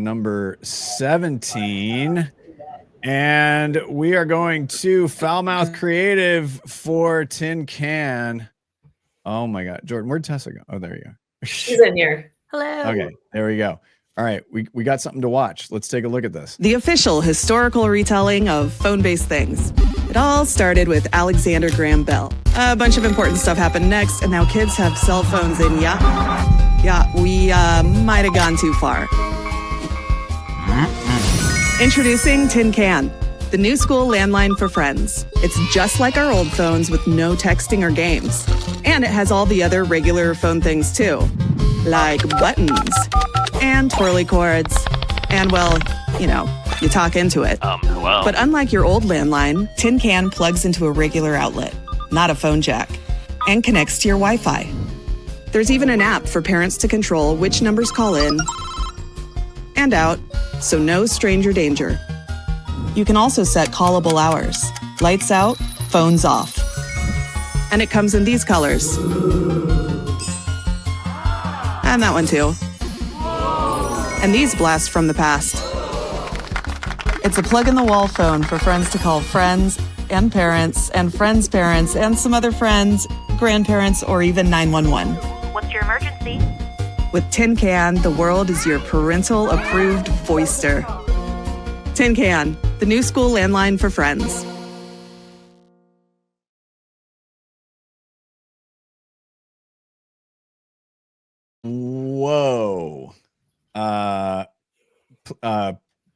number 17. And we are going to Foulmouth Creative for Tin Can. Oh my God. Jordan, where'd Tessa go? Oh, there you go. She's in here. Hello. Okay, there we go. All right, we got something to watch. Let's take a look at this. The official historical retelling of phone-based things. It all started with Alexander Graham Bell. A bunch of important stuff happened next, and now kids have cell phones, and we might have gone too far. Introducing Tin Can, the new school landline for friends. It's just like our old phones with no texting or games. And it has all the other regular phone things too, like buttons and twirly cords. And well, you talk into it. Hello? But unlike your old landline, Tin Can plugs into a regular outlet, not a phone jack, and connects to your Wi-Fi. There's even an app for parents to control which numbers call in and out, so no stranger danger. You can also set callable hours. Lights out, phones off. And it comes in these colors. And that one too. And these blasts from the past. It's a plug-in-the-wall phone for friends to call friends and parents and friends' parents and some other friends, grandparents, or even 911. What's your emergency? With Tin Can, the world is your parental-approved voister. Tin Can, the new school landline for friends. Whoa.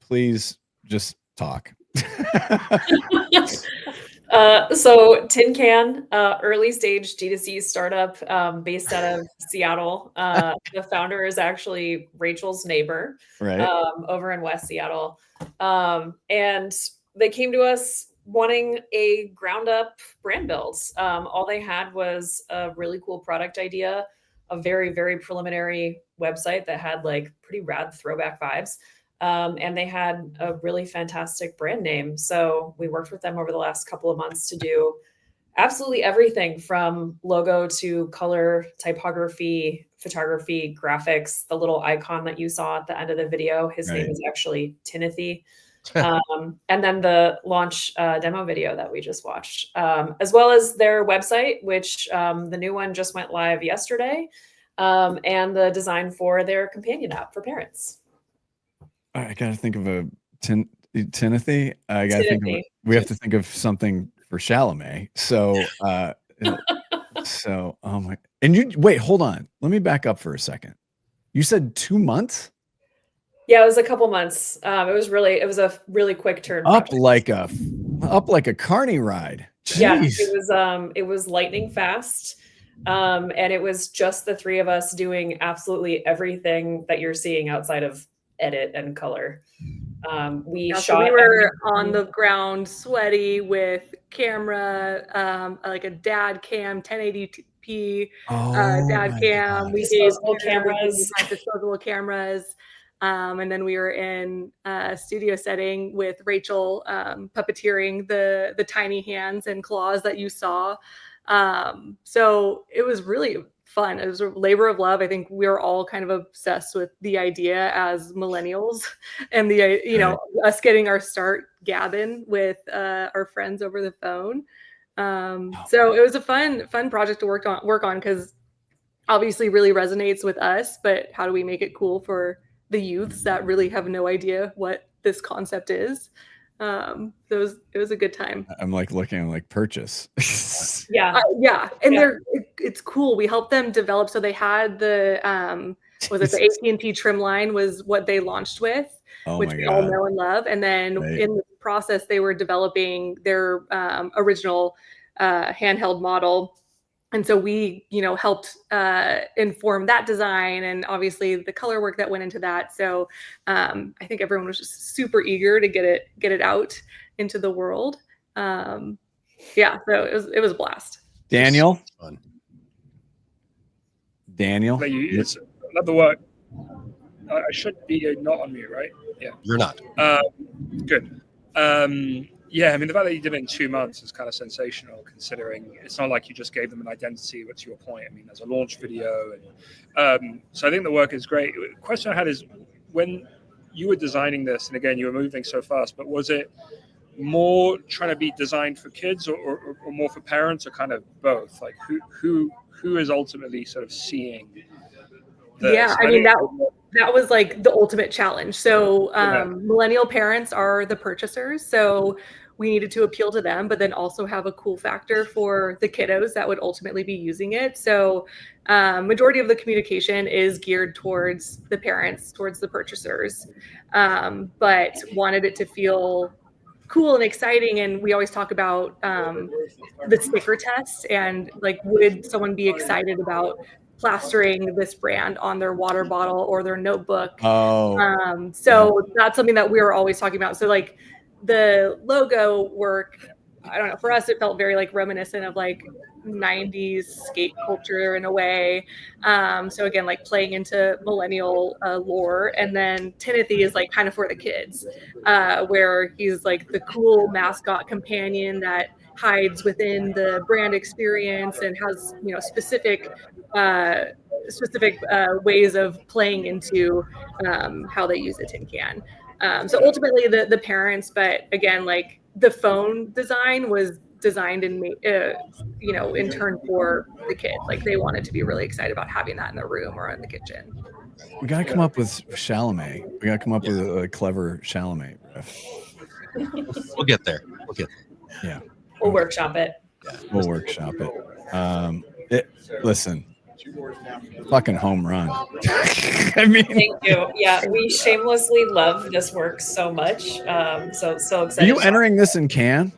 Please just talk. So Tin Can, early stage D2C startup based out of Seattle. The founder is actually Rachel's neighbor, Right. over in West Seattle. And they came to us wanting a ground up brand build. All they had was a really cool product idea, a very, very preliminary website that had like pretty rad throwback vibes. And they had a really fantastic brand name. So we worked with them over the last couple of months to do absolutely everything from logo to color, typography, photography, graphics. The little icon that you saw at the end of the video, his name is actually Timothy. And then the launch demo video that we just watched, as well as their website, which the new one just went live yesterday, and the design for their companion app for parents. I gotta think of a Timothy. I gotta think of we have to think of something for Chalamet. So oh my, and you wait, hold on. Let me back up for a second. You said 2 months? Yeah, it was a couple months. It was a really quick turn. Up like a carny ride. Jeez. Yeah, it was lightning fast. And it was just the three of us doing absolutely everything that you're seeing outside of edit and color. We were on the ground sweaty with camera, like a dad cam, 1080p dad cam. We disposable cameras. Disposable cameras. And then we were in a studio setting with Rachel puppeteering the tiny hands and claws that you saw. So it was really fun. It was a labor of love. I think we were all kind of obsessed with the idea as millennials and us getting our start gabbing with our friends over the phone. So it was a fun project to work on because obviously really resonates with us, but how do we make it cool for the youths that really have no idea what this concept is? So it was a good time. I'm like looking like purchase. Yeah. And it's cool. We helped them develop. So they had the AT&T trim line was what they launched with, which we all know and love. And then in the process, they were developing their original handheld model. And so we, helped inform that design and obviously the color work that went into that. So I think everyone was just super eager to get it out into the world. So it was a blast. Daniel? Daniel? It's another work. I should be not on mute, right? Yeah. You're not. Good. Yeah, I mean, the fact that you did it in 2 months is kind of sensational, considering it's not like you just gave them an identity. What's your point? I mean, there's a launch video. And so I think the work is great. The question I had is, when you were designing this, and again, you were moving so fast, but was it more trying to be designed for kids or more for parents, or kind of both? Like who is ultimately sort of seeing this? Yeah, I mean, that was like the ultimate challenge. So millennial parents are the purchasers, so we needed to appeal to them, but then also have a cool factor for the kiddos that would ultimately be using it. So majority of the communication is geared towards the parents, towards the purchasers, but wanted it to feel cool and exciting. And we always talk about the sticker test, and like, would someone be excited about plastering this brand on their water bottle or their notebook? So that's something that we were always talking about. So like the logo work, I don't know, for us, it felt very like reminiscent of like 90s skate culture in a way. So again, like playing into millennial lore. And then Timothy is like kind of for the kids, where he's like the cool mascot companion that hides within the brand experience and has, you know, specific ways of playing into how they use a tin can. So ultimately the parents, but again, like the phone design was designed and made, you know, in turn for the kids. Like they wanted to be really excited about having that in their room or in the kitchen. We got to come up with Chalamet. We got to come up with a clever Chalamet. We'll get there. Yeah. We'll workshop it. Yeah, we'll workshop it. Listen, fucking home run. I mean, Thank you. Yeah, we shamelessly love this work so much. So excited. Are you entering this in Cannes?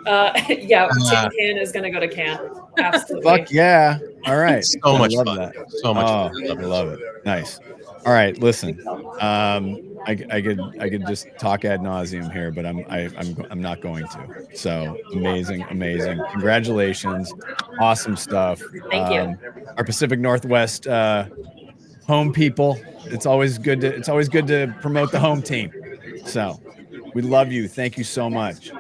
Yeah, Tin Can is going to go to Cannes. Absolutely. Fuck yeah. All right. So much love fun. That. So much fun. I love it. Nice. All right. Listen, I could just talk ad nauseum here, but I'm not going to. So amazing. Congratulations. Awesome stuff. Thank you. Our Pacific Northwest home people. It's always good to promote the home team. So we love you. Thank you so much.